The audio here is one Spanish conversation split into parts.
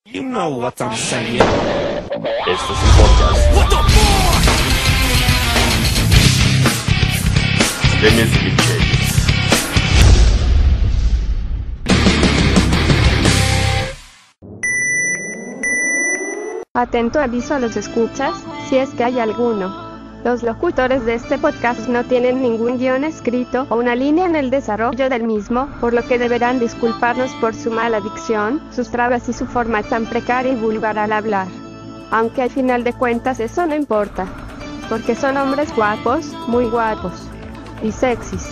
You know what I'm saying. Esto es un podcast. What the fuck? De Music Case. Atento aviso a los escuchas, si es que hay alguno. Los locutores de este podcast no tienen ningún guión escrito o una línea en el desarrollo del mismo, por lo que deberán disculparnos por su mala dicción, sus trabas y su forma tan precaria y vulgar al hablar. Aunque al final de cuentas eso no importa, porque son hombres guapos, muy guapos, y sexys.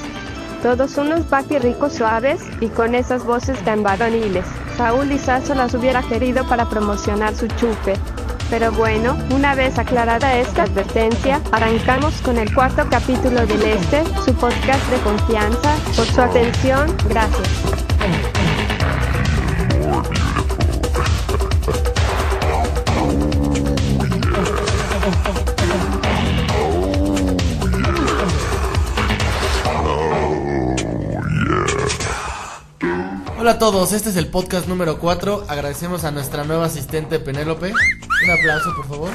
Todos unos papi-ricos suaves, y con esas voces tan varoniles. Saúl Lizazo las hubiera querido para promocionar su chupe. Pero bueno, una vez aclarada esta advertencia, arrancamos con el cuarto capítulo del su podcast de confianza. Por su atención, gracias. Hola a todos, este es el podcast número 4. Agradecemos a nuestra nueva asistente Penélope. Un aplauso, por favor.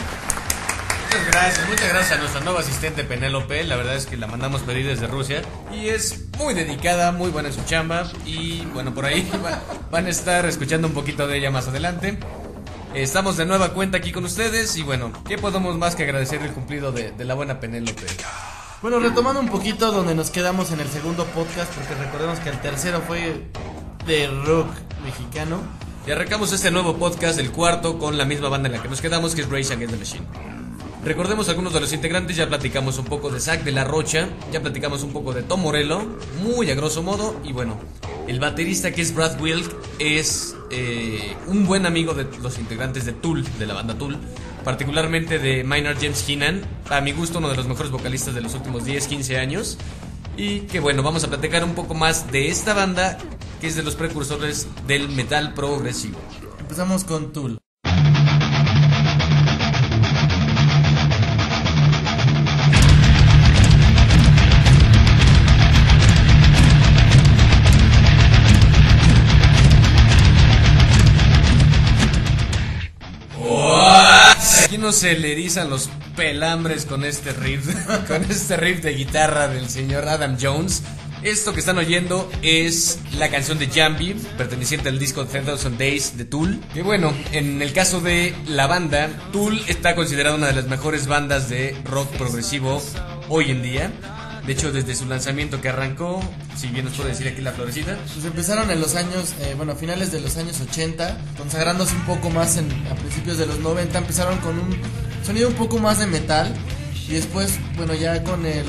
Muchas gracias a nuestra nueva asistente Penélope. La verdad es que la mandamos pedir desde Rusia y es muy dedicada, muy buena en su chamba. Y bueno, por ahí van a estar escuchando un poquito de ella más adelante. Estamos de nueva cuenta aquí con ustedes y bueno, ¿qué podemos más que agradecer el cumplido de la buena Penélope? Bueno, retomando un poquito donde nos quedamos en el segundo podcast, porque recordemos que el tercero fue de rock mexicano. Y arrancamos este nuevo podcast, el cuarto, con la misma banda en la que nos quedamos, que es Rage Against the Machine. Recordemos algunos de los integrantes, ya platicamos un poco de Zack de la Rocha, ya platicamos un poco de Tom Morello, muy a grosso modo, y bueno, el baterista que es Brad Wilk es un buen amigo de los integrantes de Tool, de la banda Tool, particularmente de Maynard James Keenan, a mi gusto uno de los mejores vocalistas de los últimos 10-15 años, y que bueno, vamos a platicar un poco más de esta banda, que es de los precursores del metal progresivo. Empezamos con Tool. Aquí no se le erizan los pelambres con este riff, de guitarra del señor Adam Jones. Esto que están oyendo es la canción de Jambi, perteneciente al disco 10,000 Days de Tool. Que bueno, en el caso de la banda, Tool está considerada una de las mejores bandas de rock progresivo hoy en día. De hecho, desde su lanzamiento que arrancó, si bien nos puede decir aquí la florecita, pues empezaron en los años, finales de los años 80, consagrándose un poco más a principios de los 90, empezaron con un sonido un poco más de metal. Y después, bueno, ya con el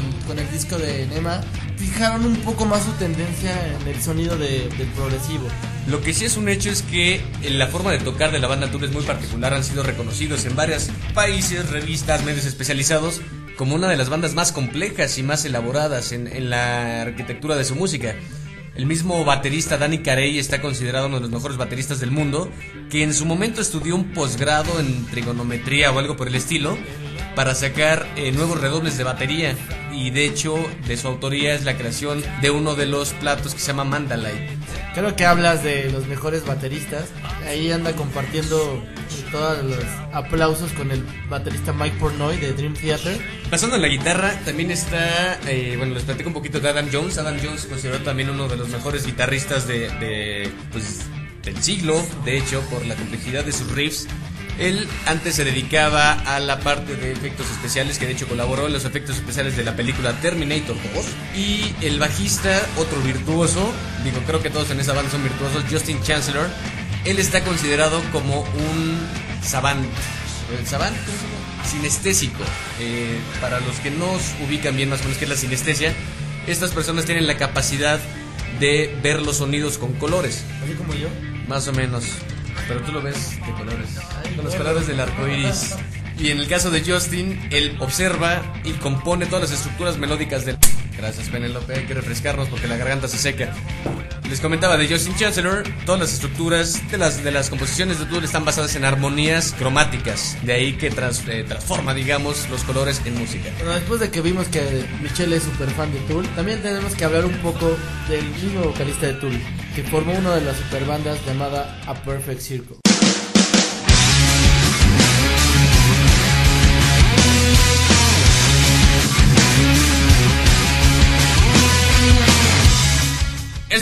disco de Enema, fijaron un poco más su tendencia en el sonido del progresivo. Lo que sí es un hecho es que la forma de tocar de la banda Tool es muy particular. Han sido reconocidos en varios países, revistas, medios especializados como una de las bandas más complejas y más elaboradas en la arquitectura de su música. El mismo baterista Danny Carey está considerado uno de los mejores bateristas del mundo, que en su momento estudió un posgrado en trigonometría o algo por el estilo para sacar nuevos redobles de batería, y de hecho de su autoría es la creación de uno de los platos que se llama Mandalay. Creo que hablas de los mejores bateristas. Ahí anda compartiendo todos los aplausos con el baterista Mike Portnoy de Dream Theater. Pasando en la guitarra también está, les platico un poquito de Adam Jones. Adam Jones considerado también uno de los mejores guitarristas del siglo, de hecho, por la complejidad de sus riffs. Él antes se dedicaba a la parte de efectos especiales, que de hecho colaboró en los efectos especiales de la película Terminator 2. Y el bajista, otro virtuoso, creo que todos en esa banda son virtuosos, Justin Chancellor. Él está considerado como un savant. ¿El savant? ¿Cómo se llama? Sinestésico. Para los que no ubican bien más o menos qué es la sinestesia, estas personas tienen la capacidad de ver los sonidos con colores. ¿Así como yo? Más o menos. Pero tú lo ves de colores, con los colores del arco iris. Y en el caso de Justin, él observa y compone todas las estructuras melódicas del... Gracias, Penélope, hay que refrescarnos porque la garganta se seca. Les comentaba de Justin Chancellor, todas las estructuras de las composiciones de Tool están basadas en armonías cromáticas. De ahí que transforma, digamos, los colores en música. Bueno, después de que vimos que Michelle es súper fan de Tool, también tenemos que hablar un poco del mismo vocalista de Tool, que formó una de las superbandas llamada A Perfect Circle.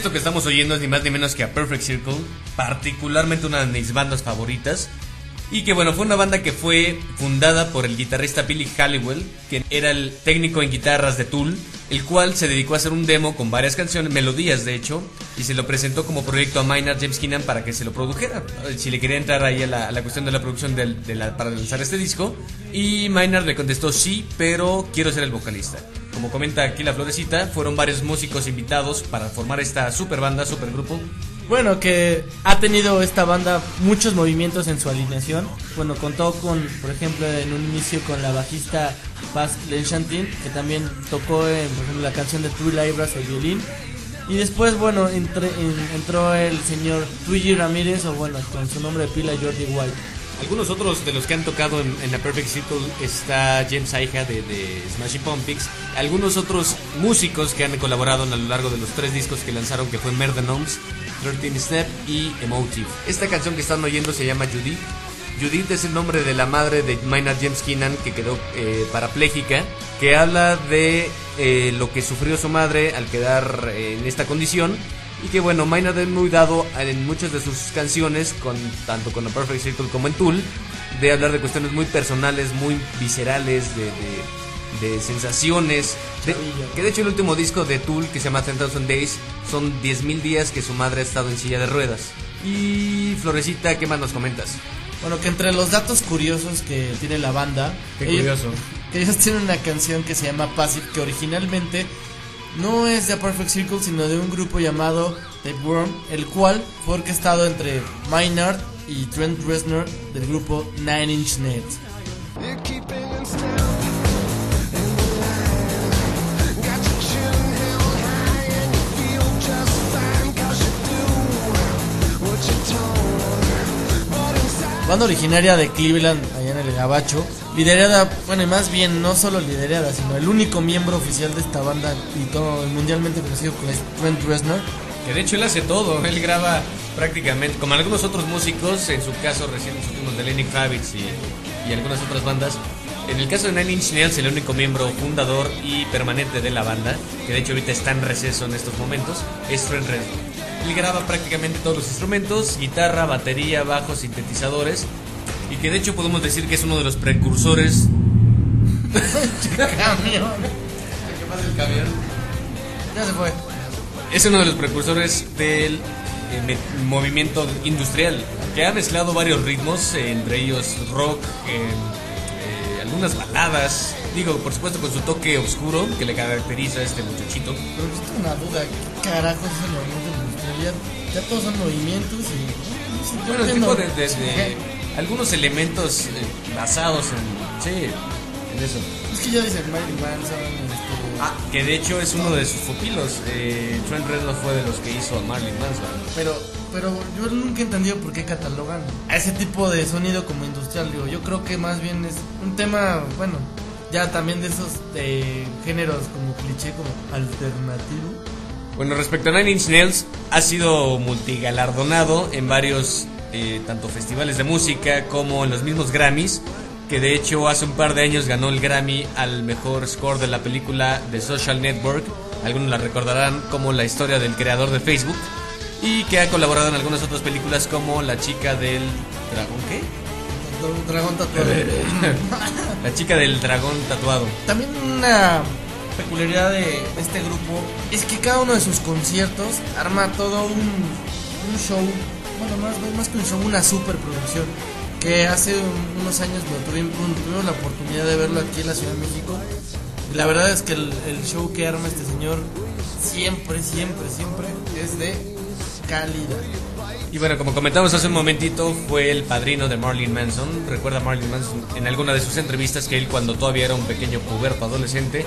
esto que estamos oyendo es ni más ni menos que a Perfect Circle, particularmente una de mis bandas favoritas. Y que bueno, fue una banda que fue fundada por el guitarrista Billy Halliwell, quien era el técnico en guitarras de Tool, el cual se dedicó a hacer un demo con varias canciones, melodías de hecho, y se lo presentó como proyecto a Maynard James Keenan para que se lo produjera, si le quería entrar ahí a la cuestión de la producción para lanzar este disco. Y Maynard le contestó: sí, pero quiero ser el vocalista. Como comenta aquí la Florecita, fueron varios músicos invitados para formar esta super banda, super grupo. Bueno, que ha tenido esta banda muchos movimientos en su alineación. Bueno, contó con, por ejemplo, en un inicio con la bajista Baz Lenchantin, que también tocó, por ejemplo, la canción de True Libras, el violín. Y después, bueno, entró el señor Twiggy Ramírez, o bueno, con su nombre de pila, Jordi White. Algunos otros de los que han tocado en la Perfect Circle está James Iha de Smashing Pumpkins. Algunos otros músicos que han colaborado a lo largo de los 3 discos que lanzaron, que fue Murder Gnomes, 13 Step y Emotive. Esta canción que están oyendo se llama Judith. Judith es el nombre de la madre de Maynard James Keenan, que quedó parapléjica, que habla de lo que sufrió su madre al quedar en esta condición. Y que bueno, Maynard es muy dado en muchas de sus canciones, tanto con The Perfect Circle como en Tool, de hablar de cuestiones muy personales, muy viscerales, de sensaciones. Que de hecho el último disco de Tool, que se llama 10,000 Days, son 10,000 días que su madre ha estado en silla de ruedas. Y Florecita, ¿qué más nos comentas? Bueno, que entre los datos curiosos que tiene la banda, ellos tienen una canción que se llama Passive, que originalmente no es de A Perfect Circle, sino de un grupo llamado The Worm, el cual fue orquestado entre Maynard y Trent Reznor del grupo Nine Inch Nails. Banda originaria de Cleveland, allá en el Gabacho, liderada, bueno, y más bien no solo liderada, sino el único miembro oficial de esta banda y todo mundialmente conocido como Trent Reznor. Que de hecho él hace todo, él graba prácticamente, como algunos otros músicos, en su caso recién supimos de Lenny Kravitz y algunas otras bandas. En el caso de Nine Inch Nails, el único miembro fundador y permanente de la banda, que de hecho ahorita está en receso en estos momentos, es Trent Reznor. Él graba prácticamente todos los instrumentos: guitarra, batería, bajos, sintetizadores. Y que de hecho podemos decir que es uno de los precursores. ¡Camión! ¿Qué pasa el camión? Ya se fue. Es uno de los precursores del movimiento industrial, que ha mezclado varios ritmos, entre ellos rock, algunas baladas. Digo, por supuesto, con su toque oscuro que le caracteriza a este muchachito. Pero es una duda, ¿qué carajos es el movimiento industrial? Ya todos son movimientos y... Bueno, es tipo de algunos elementos basados en eso. Es que ya dicen Marilyn Manson, que de hecho es uno de sus pupilos. Trent Reznor fue de los que hizo a Marilyn Manson. Pero yo nunca he entendido por qué catalogan a ese tipo de sonido como industrial. Digo, yo creo que más bien es un tema, bueno, ya también de esos géneros como cliché, como alternativo. Bueno, respecto a Nine Inch Nails, ha sido multigalardonado en varios tanto festivales de música como en los mismos Grammys, que de hecho hace un par de años ganó el Grammy al mejor score de la película The Social Network. Algunos la recordarán como la historia del creador de Facebook, y que ha colaborado en algunas otras películas como La chica del dragón, ¿qué? Dragón tatuado. La chica del dragón tatuado. También una peculiaridad de este grupo es que cada uno de sus conciertos arma todo un show, bueno, más que un show, una superproducción, que hace unos años tuvimos la oportunidad de verlo aquí en la Ciudad de México. Y la verdad es que el show que arma este señor siempre es de calidad. Y bueno, como comentamos hace un momentito, fue el padrino de Marilyn Manson. Recuerda Marilyn Manson en alguna de sus entrevistas que él, cuando todavía era un pequeño puberto adolescente,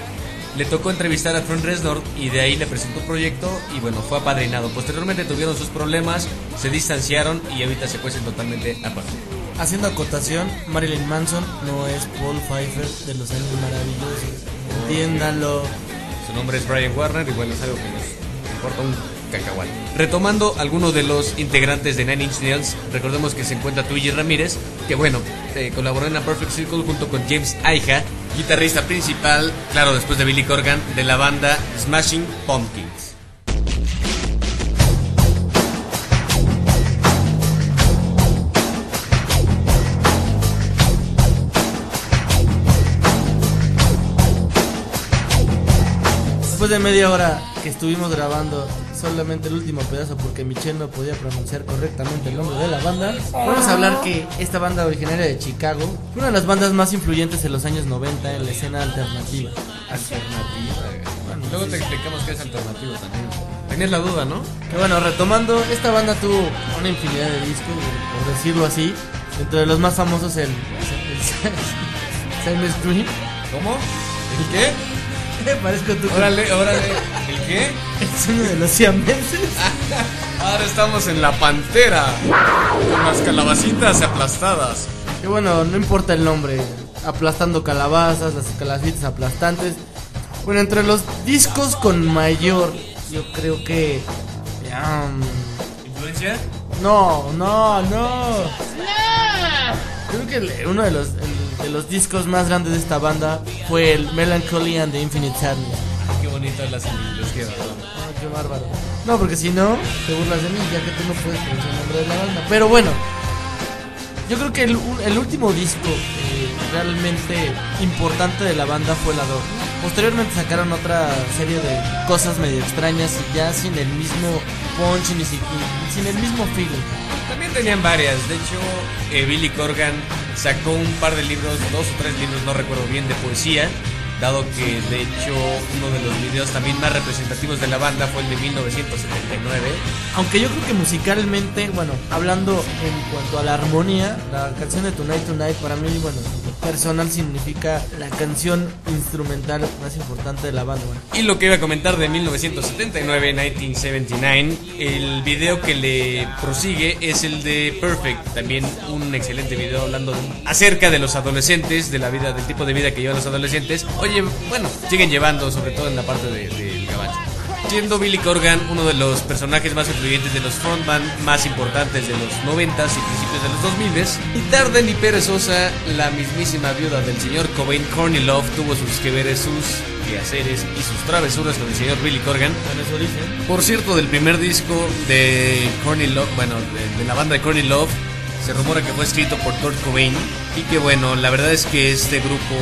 le tocó entrevistar a Trent Reznor y de ahí le presentó un proyecto y bueno, fue apadrinado. Posteriormente tuvieron sus problemas, se distanciaron y ahorita se cuecen totalmente aparte. Haciendo acotación, Marilyn Manson no es Paul Pfeiffer de Los Años Maravillosos. Entiéndanlo. Su nombre es Brian Warner y bueno, es algo que nos importa un cacahuate. Retomando algunos de los integrantes de Nine Inch Nails, recordemos que se encuentra Twiggy Ramírez, que bueno, colaboró en A Perfect Circle junto con James Iha, guitarrista principal, claro, después de Billy Corgan, de la banda Smashing Pumpkins. después de media hora que estuvimos grabando solamente el último pedazo porque Michelle no podía pronunciar correctamente el nombre de la banda, vamos a hablar que esta banda originaria de Chicago fue una de las bandas más influyentes en los años 90 en la escena alternativa. Bueno, luego te explicamos qué es alternativo también. Tenías la duda, ¿no? Que bueno, retomando, esta banda tuvo una infinidad de discos, por decirlo así. Entre los más famosos el Silent Scream. ¿Cómo? ¿El qué? Parezco tú. Órale. ¿El qué? El sueño de los siameses. Ahora estamos en la Pantera, con las calabacitas aplastadas. Que bueno, no importa el nombre. Aplastando calabazas, las calabacitas aplastantes. Bueno, entre los discos con mayor, yo creo que... ¿Influencia? No. Creo que uno de los discos más grandes de esta banda fue el Melancholy and the Infinite Sadness. Qué bonito las semillas, qué bárbaro. Qué bárbaro. No, porque si no, te burlas de mí, ya que tú no puedes pronunciar el nombre de la banda. Pero bueno, yo creo que el último disco realmente importante de la banda fue la 2. Posteriormente sacaron otra serie de cosas medio extrañas y ya sin el mismo punch ni sin el mismo feeling. También tenían varias. De hecho, Billy Corgan sacó un par de libros, 2 o 3 libros, no recuerdo bien, de poesía. Dado que de hecho uno de los videos también más representativos de la banda fue el de 1979. Aunque yo creo que musicalmente, bueno, hablando en cuanto a la armonía, la canción de Tonight Tonight para mí, bueno, personal significa la canción instrumental más importante de la banda. Bueno. Y lo que iba a comentar de 1979, 1979, el video que le prosigue es el de Perfect, también un excelente video hablando acerca de los adolescentes, de la vida, del tipo de vida que llevan los adolescentes. Oye, bueno, siguen llevando, sobre todo en la parte del gabacho. Siendo Billy Corgan uno de los personajes más influyentes de los frontman más importantes de los 90s y principios de los 2000s, y tarde ni perezosa, la mismísima viuda del señor Cobain, Courtney Love, tuvo sus que veres, sus quehaceres y sus travesuras con el señor Billy Corgan. Por cierto, del primer disco de Courtney Love, bueno, de la banda de Courtney Love, se rumora que fue escrito por Kurt Cobain, y que bueno, la verdad es que este grupo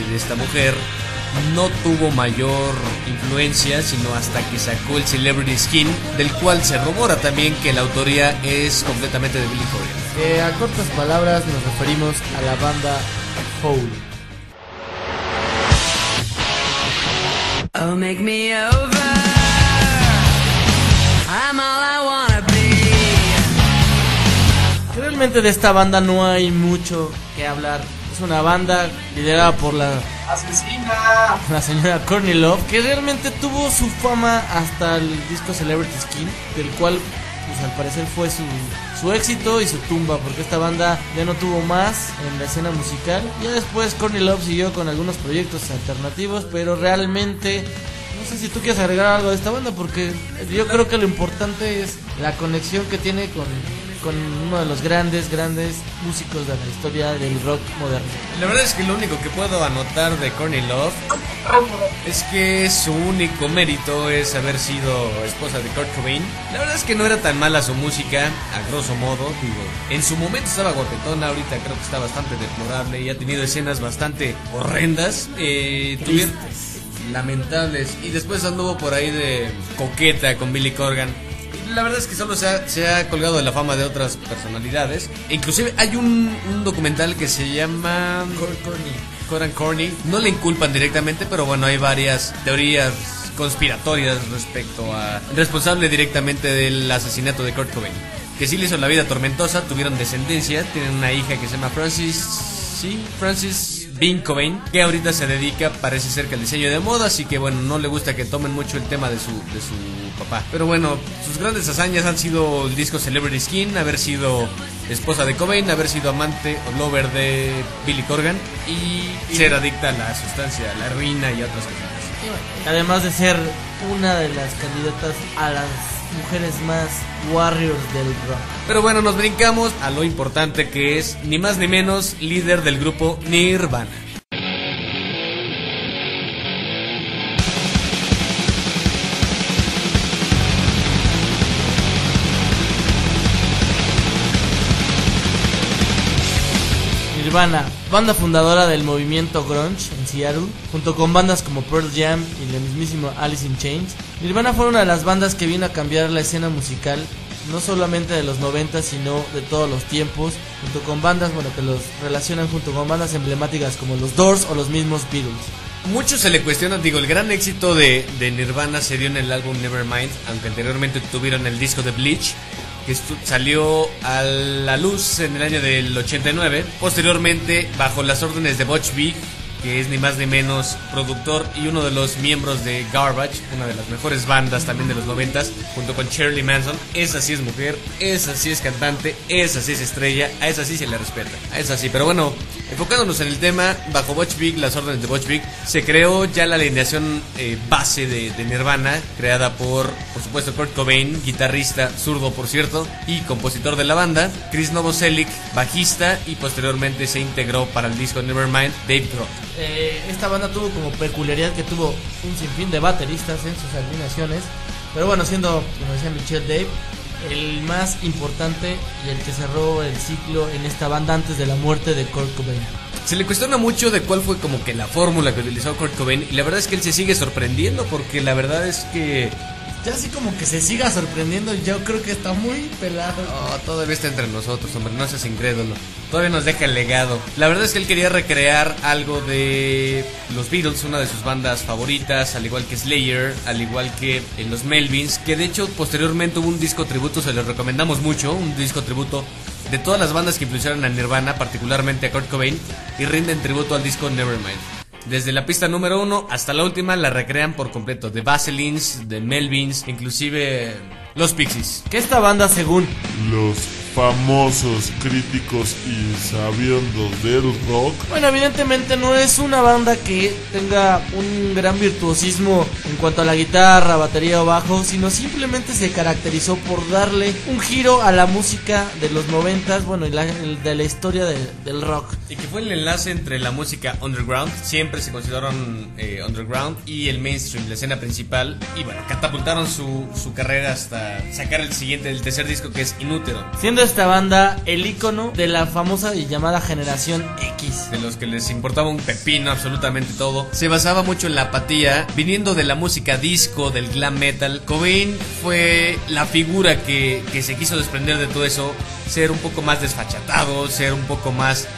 de esta mujer no tuvo mayor influencia sino hasta que sacó el Celebrity Skin, del cual se rumora también que la autoría es completamente de Billy Corgan. A cortas palabras nos referimos a la banda Hole. Oh, make me over. I'm all I wanna be. Realmente de esta banda no hay mucho que hablar. Es una banda liderada por la señora Courtney Love, que realmente tuvo su fama hasta el disco Celebrity Skin, del cual pues al parecer fue su éxito y su tumba, porque esta banda ya no tuvo más en la escena musical. Ya después Courtney Love siguió con algunos proyectos alternativos, pero realmente no sé si tú quieres agregar algo de esta banda, porque yo creo que lo importante es la conexión que tiene con uno de los grandes músicos de la historia del rock moderno. La verdad es que lo único que puedo anotar de Courtney Love es que su único mérito es haber sido esposa de Kurt Cobain. La verdad es que no era tan mala su música, a grosso modo, digo, en su momento estaba guapetona, ahorita creo que está bastante deplorable y ha tenido escenas bastante horrendas, lamentables, y después anduvo por ahí de coqueta con Billy Corgan. La verdad es que solo se ha colgado de la fama de otras personalidades. Inclusive hay un documental que se llama Court and Courtney. No le inculpan directamente, pero bueno, hay varias teorías conspiratorias respecto a responsable directamente del asesinato de Kurt Cobain, que sí le hizo la vida tormentosa. Tuvieron descendencia, tienen una hija que se llama Francis Bean Cobain, que ahorita se dedica, parece ser, que al diseño de moda, así que bueno, no le gusta que tomen mucho el tema de su papá. Pero bueno, sus grandes hazañas han sido el disco Celebrity Skin, haber sido esposa de Cobain, haber sido amante o lover de Billy Corgan y ser adicta a la sustancia, a la heroína y a otras cosas. Además de ser una de las candidatas a las mujeres más warriors del rock. Pero bueno, nos brincamos a lo importante, que es ni más ni menos líder del grupo Nirvana. Nirvana, banda fundadora del movimiento grunge en Seattle, junto con bandas como Pearl Jam y el mismísimo Alice in Chains. Nirvana fue una de las bandas que vino a cambiar la escena musical, no solamente de los 90, sino de todos los tiempos, junto con bandas, que los relacionan junto con bandas emblemáticas como los Doors o los mismos Beatles. Mucho se le cuestiona, el gran éxito de Nirvana se dio en el álbum Nevermind, aunque anteriormente tuvieron el disco de Bleach, que salió a la luz en el año del 89, posteriormente bajo las órdenes de Butch Vig, que es ni más ni menos productor y uno de los miembros de Garbage, una de las mejores bandas también de los 90s, junto con Shirley Manson. Esa sí es mujer, esa sí es cantante, esa sí es estrella, a esa sí se le respeta, a esa sí. Pero bueno, enfocándonos en el tema, bajo Butch Vig, las órdenes de Butch Vig, se creó ya la alineación base de Nirvana, creada por supuesto Kurt Cobain, guitarrista zurdo por cierto, y compositor de la banda, Chris Novoselic, bajista, y posteriormente se integró para el disco Nevermind Dave Grohl. Esta banda tuvo como peculiaridad que tuvo un sinfín de bateristas en sus alineaciones, pero bueno, siendo, como decía Michelle Dave, el más importante y el que cerró el ciclo en esta banda antes de la muerte de Kurt Cobain. Se le cuestiona mucho de cuál fue como que la fórmula que utilizó Kurt Cobain, y la verdad es que él se sigue sorprendiendo, porque la verdad es que ya así como que se siga sorprendiendo, yo creo que está muy pelado. Todavía está entre nosotros, hombre, no seas incrédulo. Todavía nos deja el legado. La verdad es que él quería recrear algo de los Beatles, una de sus bandas favoritas, al igual que Slayer, al igual que en los Melvins, que de hecho posteriormente hubo un disco tributo, se los recomendamos mucho, un disco tributo de todas las bandas que influenciaron a Nirvana, particularmente a Kurt Cobain, y rinden tributo al disco Nevermind. Desde la pista número 1 hasta la última la recrean por completo, de Vaselines, de Melvins, inclusive los Pixies. Que esta banda, según los famosos críticos y sabiendos del rock, bueno, evidentemente no es una banda que tenga un gran virtuosismo en cuanto a la guitarra, batería o bajo, sino simplemente se caracterizó por darle un giro a la música de los 90s, y de la historia del rock. Y que fue el enlace entre la música underground, siempre se consideraron underground, y el mainstream, la escena principal, y bueno, catapultaron su carrera hasta sacar el tercer disco, que es In Utero. Siendo esta banda el ícono de la famosa y llamada generación X, de los que les importaba un pepino absolutamente todo. Se basaba mucho en la apatía, viniendo de la música disco, del glam metal. Cobain fue la figura que se quiso desprender de todo eso, ser un poco más desfachatado, ser un poco más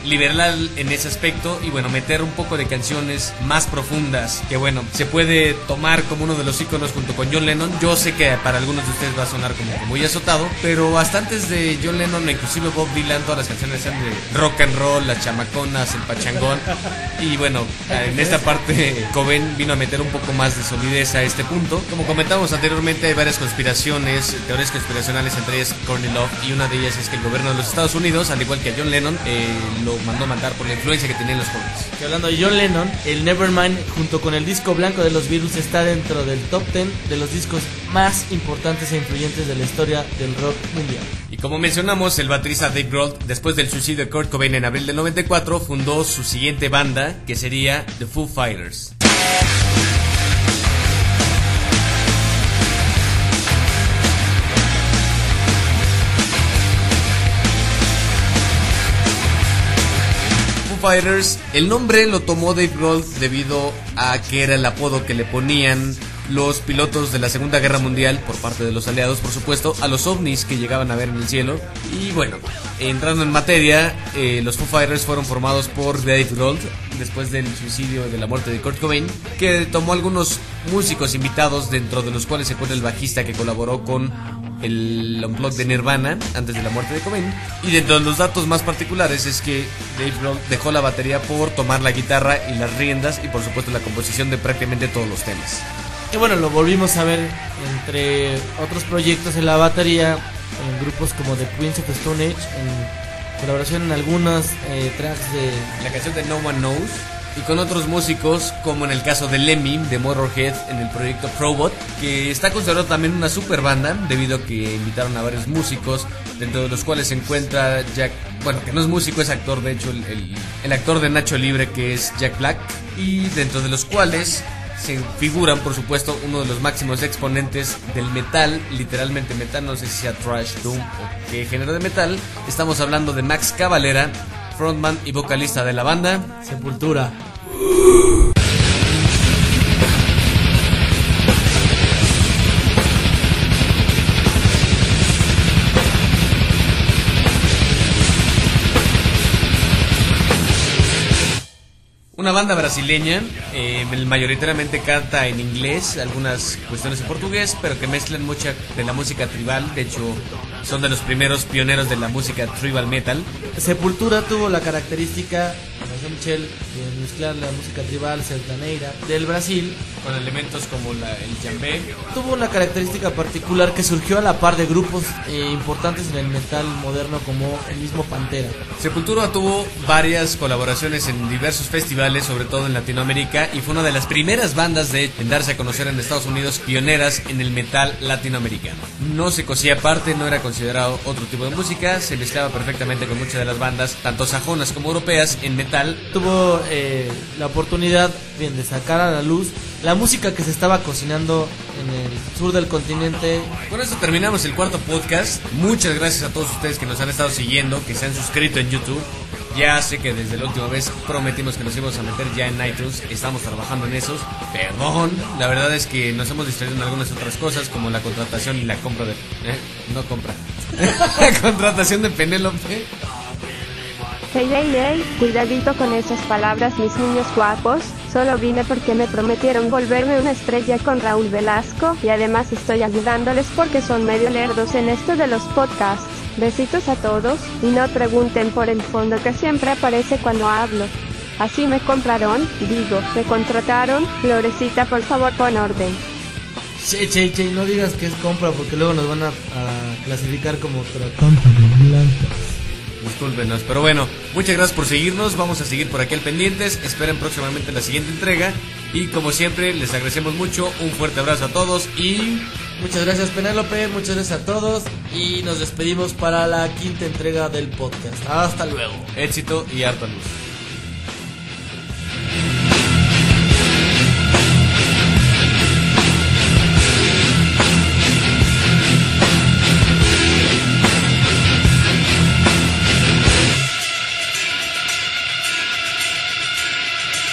liberal en ese aspecto, y bueno, meter un poco de canciones más profundas, que bueno, se puede tomar como uno de los íconos junto con John Lennon. Yo sé que para algunos de ustedes va a sonar como que muy azotado, pero hasta antes de John Lennon, inclusive Bob Dylan, todas las canciones eran de rock and roll, las chamaconas, el pachangón, y bueno, en esta parte Cobain vino a meter un poco más de solidez a este punto. Como comentamos anteriormente, hay varias conspiraciones, teorías conspiracionales, entre ellas Courtney Love, y una de ellas es que el gobierno de los Estados Unidos, al igual que a John Lennon, lo mandó matar por la influencia que tenían los jóvenes. Que hablando de John Lennon, el Nevermind junto con el disco blanco de los Beatles está dentro del top 10 de los discos más importantes e influyentes de la historia del rock mundial. Y como mencionamos, el baterista Dave Grohl, después del suicidio de Kurt Cobain en abril del 94, fundó su siguiente banda, que sería The Foo Fighters. Fighters, el nombre lo tomó Dave Grohl debido a que era el apodo que le ponían los pilotos de la Segunda Guerra Mundial, por parte de los aliados por supuesto, a los ovnis que llegaban a ver en el cielo. Y bueno, entrando en materia, los Foo Fighters fueron formados por Dave Grohl después del suicidio y de la muerte de Kurt Cobain, que tomó algunos músicos invitados, dentro de los cuales se encuentra el bajista que colaboró con el Unplugged de Nirvana antes de la muerte de Cobain. Y dentro de los datos más particulares es que Dave Grohl dejó la batería por tomar la guitarra y las riendas, y por supuesto la composición de prácticamente todos los temas. Y bueno, lo volvimos a ver entre otros proyectos en la batería, en grupos como The Queens of the Stone Age, en colaboración en algunos tracks de la canción de No One Knows, y con otros músicos, como en el caso de Lemmy de Motorhead en el proyecto Probot, que está considerado también una super banda debido a que invitaron a varios músicos, dentro de los cuales se encuentra Jack, bueno, que no es músico, es actor, de hecho el actor de Nacho Libre, que es Jack Black, y dentro de los cuales se figuran, por supuesto, uno de los máximos exponentes del metal, literalmente metal, no sé si sea thrash, doom o qué género de metal. Estamos hablando de Max Cavalera, frontman y vocalista de la banda, Sepultura. una banda brasileña, mayoritariamente canta en inglés, algunas cuestiones en portugués, pero que mezclan mucha de la música tribal. De hecho, son de los primeros pioneros de la música tribal metal. Sepultura tuvo la característica, como Michel, de mezclar la música tribal sertaneira del Brasil con elementos como el djembe. Tuvo una característica particular que surgió a la par de grupos importantes en el metal moderno como el mismo Pantera. Sepultura tuvo varias colaboraciones en diversos festivales, sobre todo en Latinoamérica, y fue una de las primeras bandas en darse a conocer en Estados Unidos, pioneras en el metal latinoamericano. No se cosía aparte, no era considerado otro tipo de música, se mezclaba perfectamente con muchas de las bandas, tanto sajonas como europeas, en metal. Tuvo la oportunidad de sacar a la luz la música que se estaba cocinando en el sur del continente. Con esto terminamos el cuarto podcast. Muchas gracias a todos ustedes que nos han estado siguiendo, que se han suscrito en YouTube. Ya sé que desde la última vez prometimos que nos íbamos a meter ya en iTunes. Estamos trabajando en esos. Perdón, la verdad es que nos hemos distraído en algunas otras cosas, como la contratación y la compra de... no compra. La contratación de Penélope. Hey, cuidadito con esas palabras, mis niños guapos. Solo vine porque me prometieron volverme una estrella con Raúl Velasco, y además estoy ayudándoles porque son medio lerdos en esto de los podcasts. Besitos a todos, y no pregunten por el fondo que siempre aparece cuando hablo. Así me compraron, me contrataron. Florecita, por favor, pon orden. Che, no digas que es compra porque luego nos van a clasificar como tratante de blancas. Discúlpenos, pero bueno, muchas gracias por seguirnos. Vamos a seguir por aquí al pendientes. Esperen próximamente la siguiente entrega. Y como siempre, les agradecemos mucho. Un fuerte abrazo a todos y... muchas gracias, Penélope, muchas gracias a todos. Y nos despedimos para la quinta entrega del podcast. Hasta luego. Éxito y harta luz.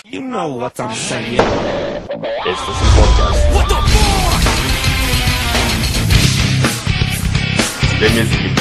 You know what I'm saying. Esto es un podcast. What the fuck?